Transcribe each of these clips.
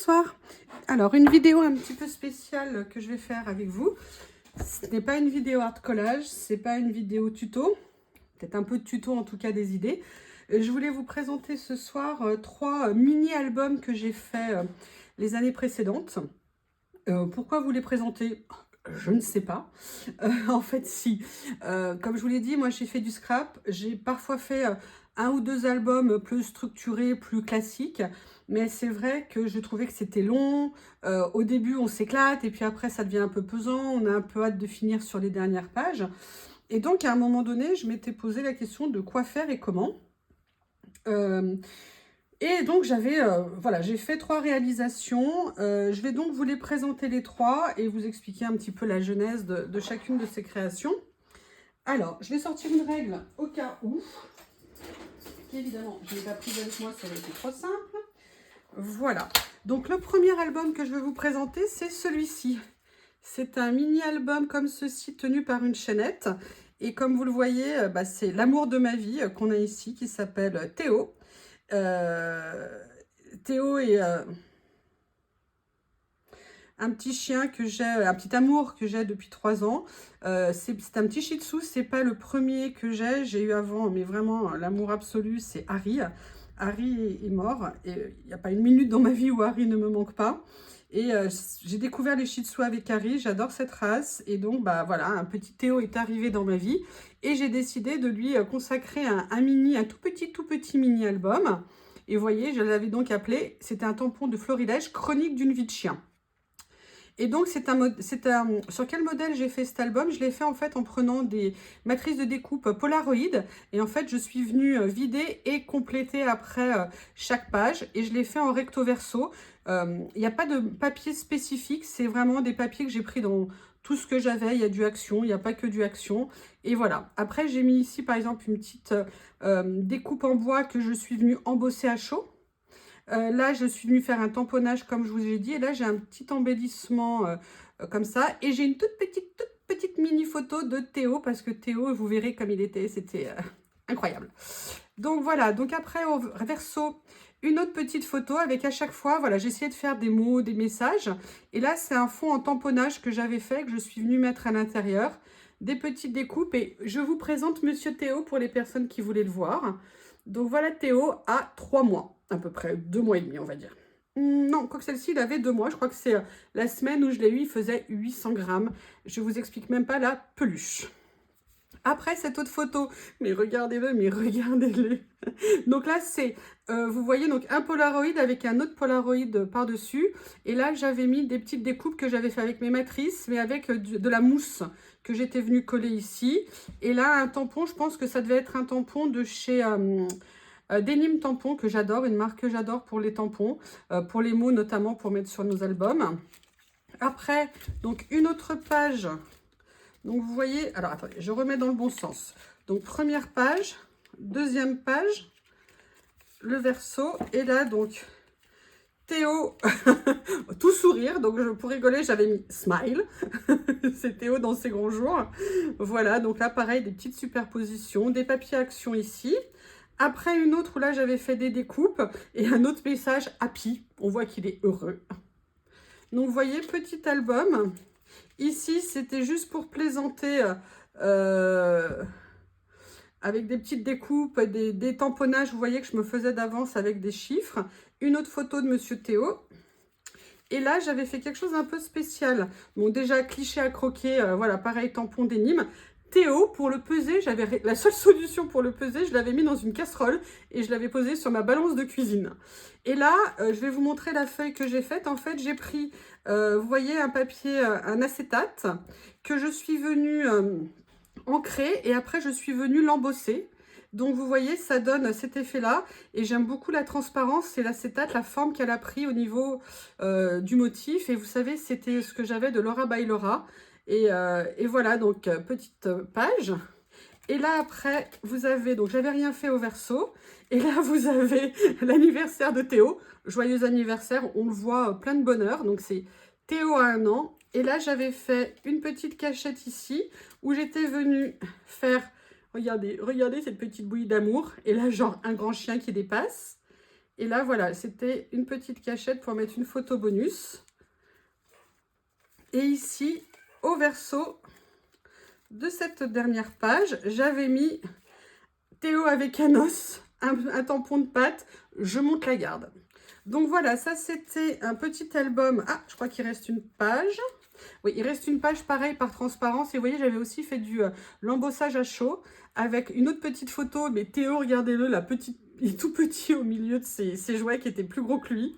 bonsoir. Alors, une vidéo un petit peu spéciale que je vais faire avec vous. Ce n'est pas une vidéo art collage, c'est pas une vidéo tuto. Peut-être un peu de tuto, en tout cas des idées. Je voulais vous présenter ce soir trois mini-albums que j'ai fait les années précédentes. Pourquoi vous les présenter? Je ne sais pas. En fait, si. Comme je vous l'ai dit, moi j'ai fait du scrap. J'ai parfois fait un ou deux albums plus structurés, plus classiques. Mais c'est vrai que je trouvais que c'était long. Au début, on s'éclate et puis après, ça devient un peu pesant. On a un peu hâte de finir sur les dernières pages. Et donc, à un moment donné, je m'étais posé la question de quoi faire et comment. Et donc, voilà, j'ai fait trois réalisations. Je vais donc vous les présenter les trois et vous expliquer un petit peu la genèse de chacune de ces créations. Alors, je vais sortir une règle au cas où. Évidemment, je n'ai pas prise avec moi, ça aurait été trop simple. Voilà. Donc, le premier album que je vais vous présenter, c'est celui-ci. C'est un mini-album comme ceci, tenu par une chaînette. Et comme vous le voyez, c'est l'amour de ma vie qu'on a ici, qui s'appelle Théo. Théo est un petit chien que j'ai, un petit amour que j'ai depuis 3 ans. C'est un petit shih tzu, c'est pas le premier que j'ai eu avant, mais vraiment l'amour absolu, c'est Harry. Harry est mort, et il n'y a pas une minute dans ma vie où Harry ne me manque pas. Et j'ai découvert les shih tzu avec Harry, j'adore cette race, et donc voilà, un petit Théo est arrivé dans ma vie, et j'ai décidé de lui consacrer un tout petit mini-album. Et vous voyez, je l'avais donc appelé, c'était un tampon de florilège, chronique d'une vie de chien. Et donc, sur quel modèle j'ai fait cet album? Je l'ai fait en fait en prenant des matrices de découpe Polaroid. Et en fait, je suis venue vider et compléter après chaque page. Et je l'ai fait en recto verso. Il n'y a pas de papier spécifique. C'est vraiment des papiers que j'ai pris dans tout ce que j'avais. Il y a du action, il n'y a pas que du action. Et voilà. Après, j'ai mis ici, par exemple, une petite découpe en bois que je suis venue embosser à chaud. Là, je suis venue faire un tamponnage, comme je vous ai dit. Et là, j'ai un petit embellissement comme ça. Et j'ai une toute petite mini photo de Théo. Parce que Théo, vous verrez comme il était. C'était incroyable. Donc, voilà. Donc, après, au verso, une autre petite photo avec à chaque fois, voilà, j'ai essayé de faire des mots, des messages. Et là, c'est un fond en tamponnage que j'avais fait, que je suis venue mettre à l'intérieur. Des petites découpes. Et je vous présente Monsieur Théo pour les personnes qui voulaient le voir. Donc, voilà Théo à 3 mois. À peu près 2 mois et demi, on va dire. Non, quoique celle-ci, il avait 2 mois. Je crois que c'est la semaine où je l'ai eu, il faisait 800 grammes. Je vous explique même pas la peluche. Après, cette autre photo, mais regardez-le, Donc là, c'est, vous voyez, donc un Polaroid avec un autre Polaroid par-dessus. Et là, j'avais mis des petites découpes que j'avais fait avec mes matrices, mais avec de la mousse que j'étais venue coller ici. Et là, un tampon, je pense que ça devait être un tampon de chez... Denim Tampon, que j'adore, une marque que j'adore pour les tampons, pour les mots notamment, pour mettre sur nos albums. Après, donc une autre page. Donc vous voyez, alors attendez, je remets dans le bon sens. Donc première page, deuxième page, le verso, et là donc Théo, tout sourire, donc pour rigoler j'avais mis smile, c'est Théo dans ses grands jours. Voilà, donc là pareil, des petites superpositions, des papiers action ici. Après une autre où là j'avais fait des découpes et un autre message happy, on voit qu'il est heureux. Donc vous voyez, petit album. Ici c'était juste pour plaisanter avec des petites découpes, des tamponnages, vous voyez que je me faisais d'avance avec des chiffres. Une autre photo de Monsieur Théo. Et là, j'avais fait quelque chose un peu spécial. Bon, déjà, cliché à croquer, voilà, pareil, tampon d'énigme. Théo, pour le peser, j'avais la seule solution pour le peser, je l'avais mis dans une casserole et je l'avais posé sur ma balance de cuisine. Et là, je vais vous montrer la feuille que j'ai faite. En fait, j'ai pris, vous voyez, un papier, un acétate, que je suis venue ancrer et après, je suis venue l'embosser. Donc, vous voyez, ça donne cet effet-là. Et j'aime beaucoup la transparence, c'est l'acétate, la forme qu'elle a pris au niveau du motif. Et vous savez, c'était ce que j'avais de Laura by Laura. Et voilà, donc petite page. Et là, après, vous avez, donc j'avais rien fait au verso. Et là, vous avez l'anniversaire de Théo. Joyeux anniversaire, on le voit, plein de bonheur. Donc, c'est Théo a 1 an. Et là, j'avais fait une petite cachette ici, où j'étais venue faire, regardez cette petite bouillie d'amour. Et là, genre, un grand chien qui dépasse. Et là, voilà, c'était une petite cachette pour mettre une photo bonus. Et ici, au verso de cette dernière page, j'avais mis Théo avec un os, un tampon de pâte, je monte la garde. Donc voilà, ça c'était un petit album. Ah, je crois qu'il reste une page. Oui, il reste une page pareil par transparence. Et vous voyez, j'avais aussi fait du l'embossage à chaud avec une autre petite photo. Mais Théo, regardez-le, il est tout petit au milieu de ses jouets qui étaient plus gros que lui.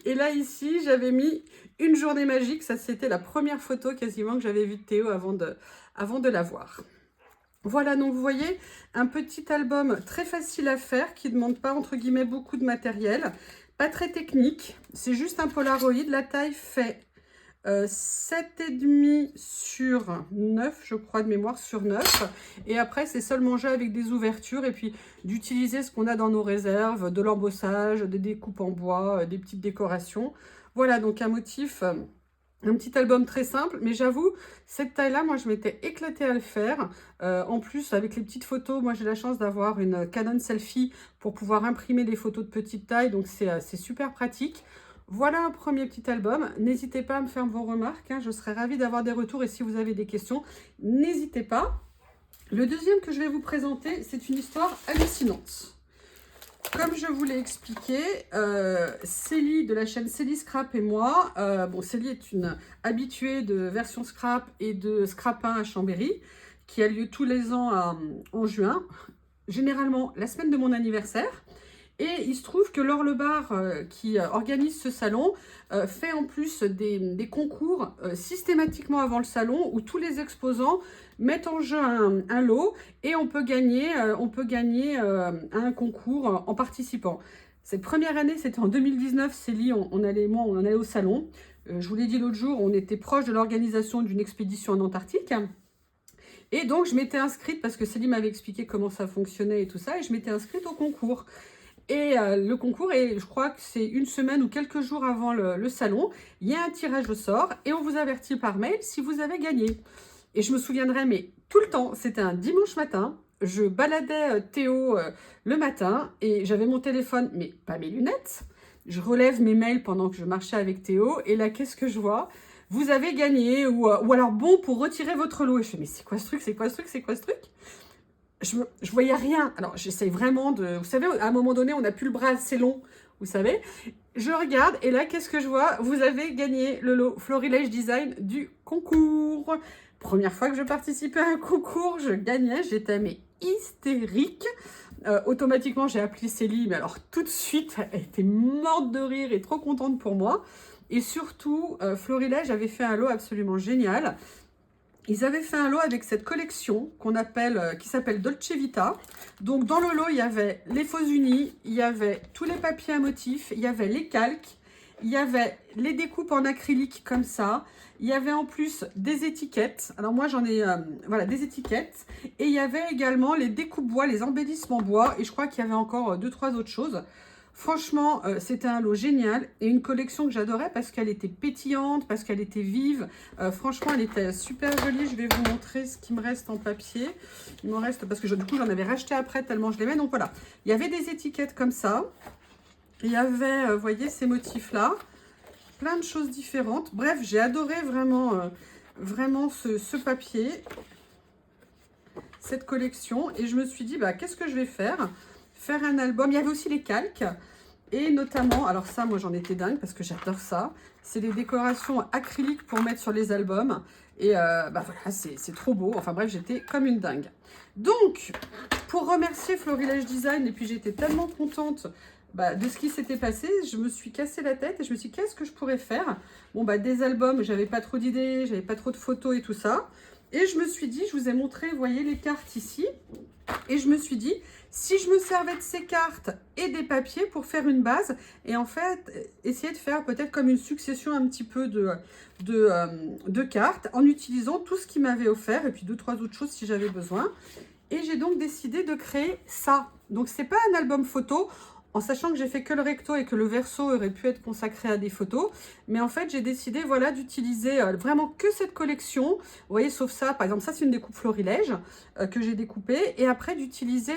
Et là, ici, j'avais mis une journée magique. Ça, c'était la première photo quasiment que j'avais vue de Théo avant de la voir. Voilà, donc vous voyez, un petit album très facile à faire, qui ne demande pas, entre guillemets, beaucoup de matériel. Pas très technique, c'est juste un Polaroid. La taille fait 7,5 sur 9, je crois, de mémoire, sur 9. Et après, c'est seulement jeu avec des ouvertures et puis d'utiliser ce qu'on a dans nos réserves, de l'embossage, des découpes en bois, des petites décorations. Voilà, donc un motif... un petit album très simple, mais j'avoue, cette taille-là, moi, je m'étais éclatée à le faire. En plus, avec les petites photos, moi, j'ai la chance d'avoir une Canon Selfie pour pouvoir imprimer des photos de petite taille, donc c'est super pratique. Voilà un premier petit album. N'hésitez pas à me faire vos remarques, hein, je serais ravie d'avoir des retours et si vous avez des questions, n'hésitez pas. Le deuxième que je vais vous présenter, c'est une histoire hallucinante. Comme je vous l'ai expliqué, Célie de la chaîne Célie Scrap et moi, bon, Célie est une habituée de version scrap et de scrapin à Chambéry, qui a lieu tous les ans en juin, généralement la semaine de mon anniversaire. Et il se trouve que Laure Lebar, qui organise ce salon, fait en plus des concours systématiquement avant le salon où tous les exposants mettent en jeu un lot et on peut gagner un concours en participant. Cette première année, c'était en 2019, Célie, on allait au salon. Je vous l'ai dit l'autre jour, on était proche de l'organisation d'une expédition en Antarctique. Et donc, je m'étais inscrite parce que Célie m'avait expliqué comment ça fonctionnait et tout ça, et je m'étais inscrite au concours. Et le concours, je crois que c'est une semaine ou quelques jours avant le salon, il y a un tirage au sort et on vous avertit par mail si vous avez gagné. Et je me souviendrai, mais tout le temps, c'était un dimanche matin, je baladais Théo le matin et j'avais mon téléphone, mais pas mes lunettes. Je relève mes mails pendant que je marchais avec Théo et là, qu'est-ce que je vois? Vous avez gagné ou alors bon pour retirer votre lot. Et je fais, mais c'est quoi ce truc? C'est quoi ce truc? C'est quoi ce truc? Je voyais rien. Alors, j'essaie vraiment de... Vous savez, à un moment donné, on n'a plus le bras assez long, vous savez. Je regarde, et là, qu'est-ce que je vois? Vous avez gagné le lot Florilège Design du concours. Première fois que je participais à un concours, je gagnais, j'étais mais hystérique. Automatiquement, j'ai appelé Célie, mais alors tout de suite, elle était morte de rire et trop contente pour moi. Et surtout, Florilège avait fait un lot absolument génial. Ils avaient fait un lot avec cette collection qui s'appelle Dolce Vita. Donc dans le lot, il y avait les faux unis, il y avait tous les papiers à motifs, il y avait les calques, il y avait les découpes en acrylique comme ça. Il y avait en plus des étiquettes. Alors moi j'en ai, voilà, des étiquettes. Et il y avait également les découpes bois, les embellissements bois. Et je crois qu'il y avait encore 2-3 autres choses. Franchement, c'était un lot génial et une collection que j'adorais parce qu'elle était pétillante, parce qu'elle était vive. Franchement, elle était super jolie. Je vais vous montrer ce qui me reste en papier. Il me reste, parce que du coup, j'en avais racheté après tellement je l'aimais. Donc voilà, il y avait des étiquettes comme ça. Il y avait, vous voyez, ces motifs-là. Plein de choses différentes. Bref, j'ai adoré vraiment ce papier, cette collection. Et je me suis dit, bah, qu'est-ce que je vais faire? Faire un album. Il y avait aussi les calques et notamment, alors ça moi j'en étais dingue parce que j'adore ça, c'est des décorations acryliques pour mettre sur les albums et bah voilà, c'est trop beau. Enfin bref, j'étais comme une dingue. Donc pour remercier Florilège Design, et puis j'étais tellement contente de ce qui s'était passé, je me suis cassé la tête et je me suis dit qu'est-ce que je pourrais faire. Bon bah des albums, j'avais pas trop d'idées, j'avais pas trop de photos et tout ça, et je me suis dit, je vous ai montré, vous voyez les cartes ici, et je me suis dit si je me servais de ces cartes et des papiers pour faire une base, et en fait, essayer de faire peut-être comme une succession un petit peu de cartes, en utilisant tout ce qu'il m'avait offert, et puis 2-3 autres choses si j'avais besoin. Et j'ai donc décidé de créer ça. Donc, c'est pas un album photo. en sachant que j'ai fait que le recto et que le verso aurait pu être consacré à des photos. Mais en fait, j'ai décidé, voilà, d'utiliser vraiment que cette collection. Vous voyez, sauf ça, par exemple, ça, c'est une découpe florilège que j'ai découpée. Et après, d'utiliser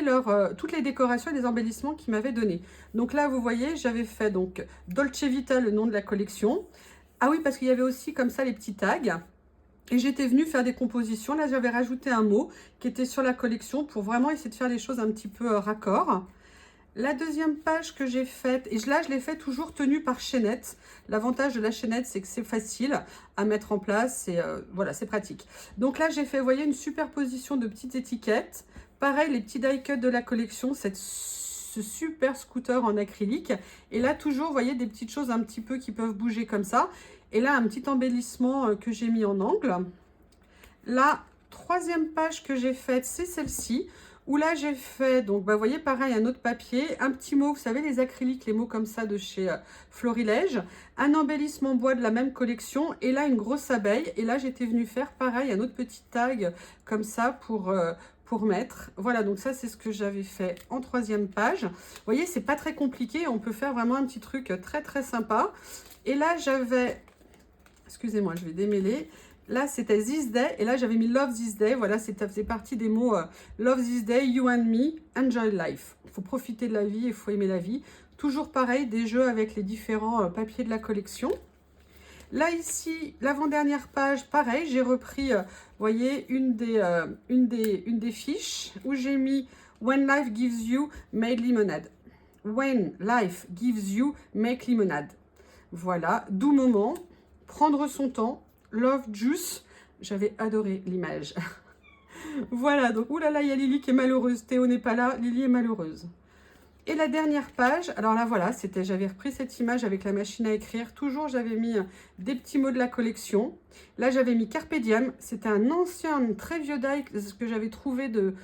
toutes les décorations et les embellissements qu'ils m'avaient donnés. Donc là, vous voyez, j'avais fait donc Dolce Vita, le nom de la collection. Ah oui, parce qu'il y avait aussi comme ça les petits tags. Et j'étais venue faire des compositions. Là, j'avais rajouté un mot qui était sur la collection pour vraiment essayer de faire des choses un petit peu raccord. La deuxième page que j'ai faite, et là je l'ai fait toujours tenue par chaînette. L'avantage de la chaînette, c'est que c'est facile à mettre en place, et voilà, c'est pratique. Donc là j'ai fait, vous voyez, une superposition de petites étiquettes. Pareil, les petits die cuts de la collection, ce super scooter en acrylique. Et là toujours, vous voyez, des petites choses un petit peu qui peuvent bouger comme ça. Et là, un petit embellissement que j'ai mis en angle. La troisième page que j'ai faite, c'est celle-ci. Où là, j'ai fait, donc, bah, vous voyez, pareil, un autre papier, un petit mot, vous savez, les acryliques, les mots comme ça de chez Florilège, un embellissement bois de la même collection, et là, une grosse abeille. Et là, j'étais venue faire, pareil, un autre petit tag comme ça pour mettre. Voilà, donc ça, c'est ce que j'avais fait en troisième page. Vous voyez, c'est pas très compliqué, on peut faire vraiment un petit truc très, très sympa. Et là, j'avais, excusez-moi, je vais démêler. Là, c'était This Day, et là, j'avais mis Love This Day. Voilà, ça faisait partie des mots Love This Day, You and Me, Enjoy Life. Il faut profiter de la vie, il faut aimer la vie. Toujours pareil, des jeux avec les différents papiers de la collection. Là, ici, l'avant-dernière page, pareil, j'ai repris, vous voyez, une des fiches où j'ai mis When Life Gives You, Made Lemonade. When Life Gives You, Make Lemonade. Voilà, doux moment, prendre son temps. Love Juice, j'avais adoré l'image. Voilà, donc oulala, il y a Lily qui est malheureuse. Théo n'est pas là, Lily est malheureuse. Et la dernière page, alors là voilà, j'avais repris cette image avec la machine à écrire. Toujours, j'avais mis des petits mots de la collection. Là, j'avais mis Carpe Diem. C'était un ancien, très vieux die que j'avais trouvé de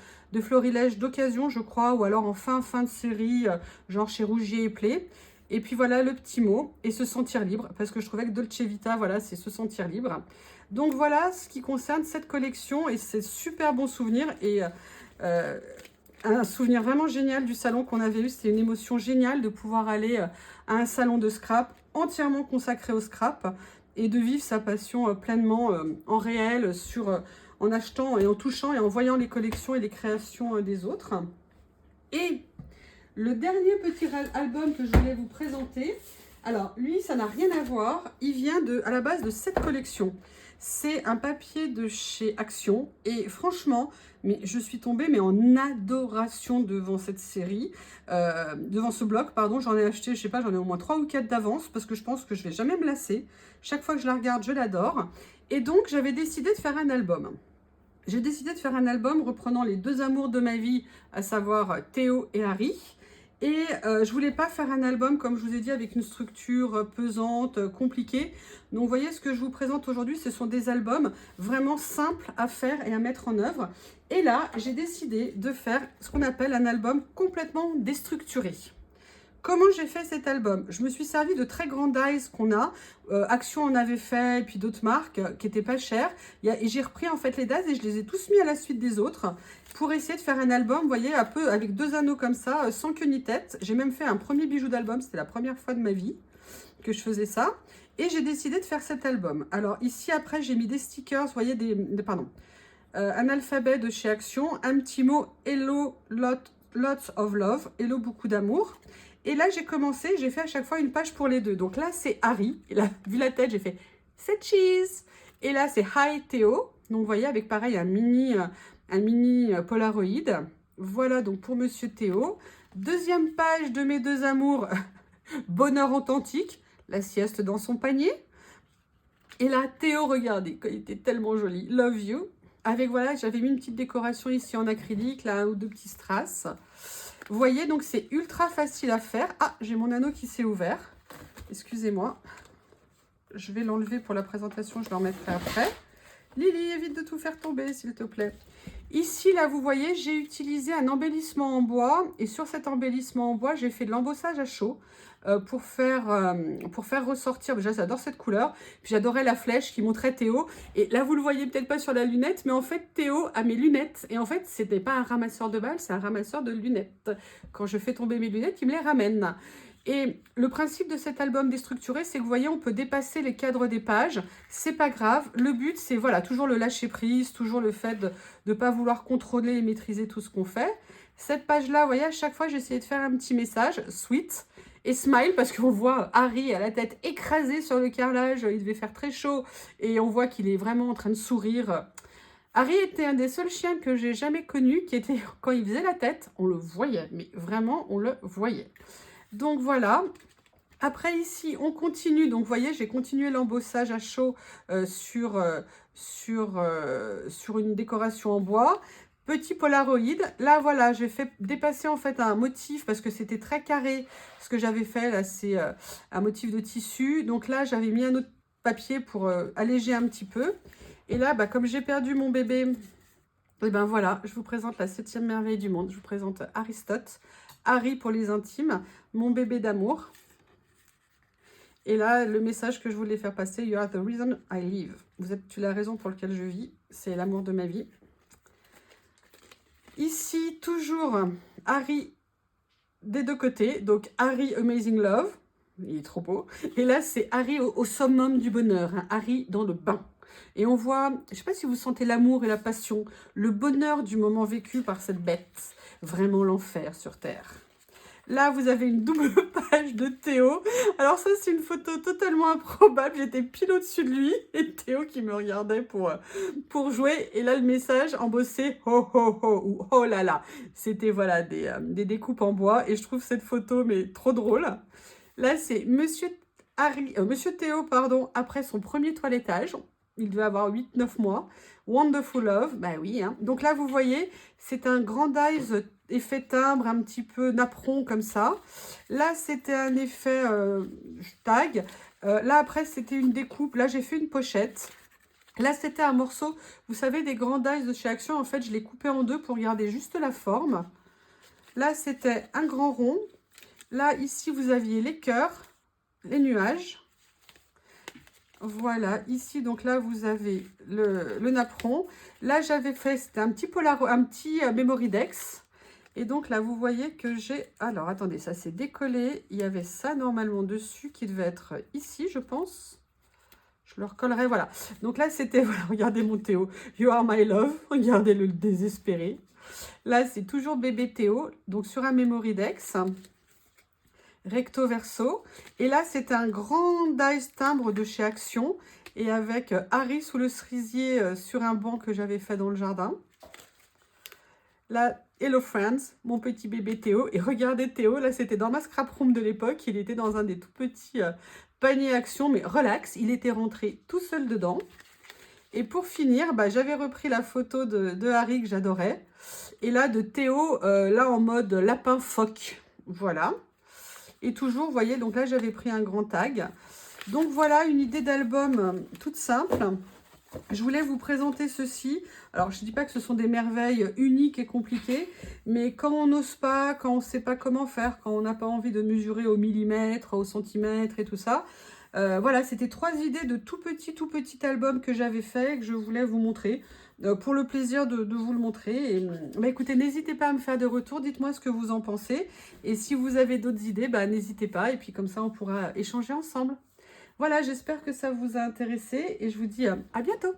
Florilège d'occasion, je crois, ou alors en fin de série, genre chez Rougier et Play. Et puis voilà le petit mot, et se sentir libre, parce que je trouvais que Dolce Vita, voilà, c'est se sentir libre. Donc voilà ce qui concerne cette collection, et c'est super bon souvenir, et un souvenir vraiment génial du salon qu'on avait eu. C'était une émotion géniale de pouvoir aller à un salon de scrap, entièrement consacré au scrap, et de vivre sa passion pleinement en réel, en achetant et en touchant et en voyant les collections et les créations des autres. Et le dernier petit album que je voulais vous présenter, alors lui, ça n'a rien à voir. Il vient à la base de cette collection. C'est un papier de chez Action. Et franchement, mais je suis tombée en adoration devant cette série, devant ce bloc, pardon. J'en ai acheté, je sais pas, j'en ai au moins 3 ou 4 d'avance parce que je pense que je vais jamais me lasser. Chaque fois que je la regarde, je l'adore. Et donc, j'avais décidé de faire un album. J'ai décidé de faire un album reprenant les deux amours de ma vie, à savoir Théo et Harry. Et je voulais pas faire un album, comme je vous ai dit, avec une structure pesante, compliquée. Donc, vous voyez, ce que je vous présente aujourd'hui, ce sont des albums vraiment simples à faire et à mettre en œuvre. Et là, j'ai décidé de faire ce qu'on appelle un album complètement déstructuré. Comment j'ai fait cet album? Je me suis servi de très grands dies qu'on a. Action en avait fait, et puis d'autres marques qui n'étaient pas chères. Et j'ai repris en fait les dies et je les ai tous mis à la suite des autres pour essayer de faire un album, vous voyez, un peu avec 2 anneaux comme ça, sans queue ni tête. J'ai même fait un premier bijou d'album, c'était la première fois de ma vie que je faisais ça. Et j'ai décidé de faire cet album. Alors ici, après, j'ai mis des stickers, vous voyez, un alphabet de chez Action, un petit mot Hello, lots of love, Hello, beaucoup d'amour. Et là, j'ai commencé, j'ai fait à chaque fois une page pour les deux. Donc là, c'est Harry. Et là, vu la tête, j'ai fait c'est cheese. Et là, c'est Hi Théo. Donc, vous voyez, avec pareil, un mini Polaroid. Voilà, donc pour Monsieur Théo. Deuxième page de mes deux amours, bonheur authentique. La sieste dans son panier. Et là, Théo, regardez, il était tellement joli. Love you. Avec, voilà, j'avais mis une petite décoration ici en acrylique, là, 1 ou 2 petits strass. Vous voyez, donc c'est ultra facile à faire. Ah, j'ai mon anneau qui s'est ouvert. Excusez-moi. Je vais l'enlever pour la présentation, je le remettrai après. Lily, évite de tout faire tomber, s'il te plaît. Ici, là, vous voyez, j'ai utilisé un embellissement en bois. Et sur cet embellissement en bois, j'ai fait de l'embossage à chaud pour faire ressortir. Déjà, j'adore cette couleur. Puis j'adorais la flèche qui montrait Théo. Et là, vous le voyez peut-être pas sur la lunette, mais en fait, Théo a mes lunettes. Et en fait, c'était pas un ramasseur de balles, c'est un ramasseur de lunettes. Quand je fais tomber mes lunettes, il me les ramène. Et le principe de cet album déstructuré, c'est que vous voyez, on peut dépasser les cadres des pages. C'est pas grave. Le but, c'est voilà, toujours le lâcher prise, toujours le fait de ne pas vouloir contrôler et maîtriser tout ce qu'on fait. Cette page-là, vous voyez, à chaque fois, j'ai essayé de faire un petit message, sweet et smile, parce qu'on voit Harry à la tête écrasée sur le carrelage. Il devait faire très chaud et on voit qu'il est vraiment en train de sourire. Harry était un des seuls chiens que j'ai jamais connu qui était, quand il faisait la tête, on le voyait, mais vraiment, on le voyait. Donc voilà. Après ici, on continue. Donc vous voyez, j'ai continué l'embossage à chaud sur une décoration en bois. Petit Polaroid. Là, voilà, j'ai fait dépasser en fait un motif parce que c'était très carré. Ce que j'avais fait là, c'est un motif de tissu. Donc là, j'avais mis un autre papier pour alléger un petit peu. Et là, bah, comme j'ai perdu mon bébé, et ben voilà, je vous présente la 7e merveille du monde. Je vous présente Aristote. Harry pour les intimes, mon bébé d'amour. Et là, le message que je voulais faire passer, You are the reason I live. Tu es la raison pour laquelle je vis, c'est l'amour de ma vie. Ici, toujours Harry des deux côtés, donc Harry Amazing Love, il est trop beau. Et là, c'est Harry au summum du bonheur, hein, Harry dans le bain. Et on voit, je ne sais pas si vous sentez l'amour et la passion, le bonheur du moment vécu par cette bête. Vraiment l'enfer sur Terre. Là, vous avez une double page de Théo. Alors ça, c'est une photo totalement improbable. J'étais pile au-dessus de lui et Théo qui me regardait pour jouer. Et là, le message embossé « ho ho ho » ou « oh là là ». C'était voilà, des découpes en bois. Et je trouve cette photo mais trop drôle. Là, c'est Monsieur Théo, pardon, après son premier toilettage. Il devait avoir 8-9 mois. Wonderful Love, bah oui. Hein. Donc là, vous voyez, c'est un Grandize effet timbre, un petit peu napperon comme ça. Là, c'était un effet tag. Là, après, c'était une découpe. Là, j'ai fait une pochette. Là, c'était un morceau, vous savez, des Grandize de chez Action. En fait, je l'ai coupé en deux pour garder juste la forme. Là, c'était un grand rond. Là, ici, vous aviez les cœurs, les nuages. Voilà, ici, donc là, vous avez le napperon. Là, j'avais fait, c'était un petit Memory Dex. Et donc là, vous voyez que j'ai... Alors, attendez, ça s'est décollé. Il y avait ça, normalement, dessus, qui devait être ici, je pense. Je le recollerai, voilà. Donc là, c'était... Voilà, regardez mon Théo. You are my love. Regardez le désespéré. Là, c'est toujours bébé Théo. Donc, sur un Memory Dex. Recto verso. Et là, c'est un grand dice timbre de chez Action. Et avec Harry sous le cerisier sur un banc que j'avais fait dans le jardin. Là, Hello Friends, mon petit bébé Théo. Et regardez Théo, là, c'était dans ma scrap room de l'époque. Il était dans un des tout petits paniers Action, mais relax. Il était rentré tout seul dedans. Et pour finir, bah, j'avais repris la photo de Harry que j'adorais. Et là, de Théo, là, en mode lapin phoque. Voilà. Et toujours, vous voyez, donc là, j'avais pris un grand tag. Donc voilà, une idée d'album toute simple. Je voulais vous présenter ceci. Alors, je ne dis pas que ce sont des merveilles uniques et compliquées, mais quand on n'ose pas, quand on ne sait pas comment faire, quand on n'a pas envie de mesurer au millimètre, au centimètre et tout ça, voilà, c'était 3 idées de tout petit album que j'avais fait, que je voulais vous montrer, pour le plaisir de vous le montrer. Et, bah, écoutez, n'hésitez pas à me faire des retours, dites-moi ce que vous en pensez. Et si vous avez d'autres idées, bah, n'hésitez pas, et puis comme ça, on pourra échanger ensemble. Voilà, j'espère que ça vous a intéressé, et je vous dis à bientôt.